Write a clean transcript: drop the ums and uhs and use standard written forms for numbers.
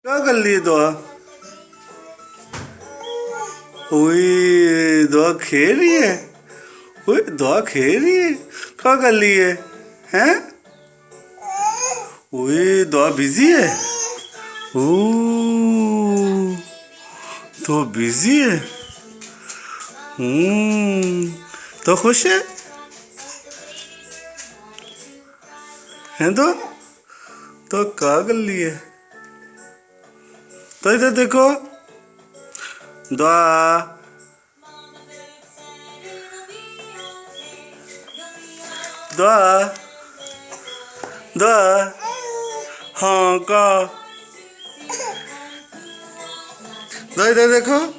क्या कर ली दुआ? ओए दुआ खेल रही है। ओए दुआ खेल रही है। क्या कर ली है? हैं? ओए दुआ बिजी है। ओ तो बिजी है। तो खुश है? हैं तो क्या कर ली है? तो इधर देखो दुआ। दुआ दुआ हाँ का दुआ इधर देखो।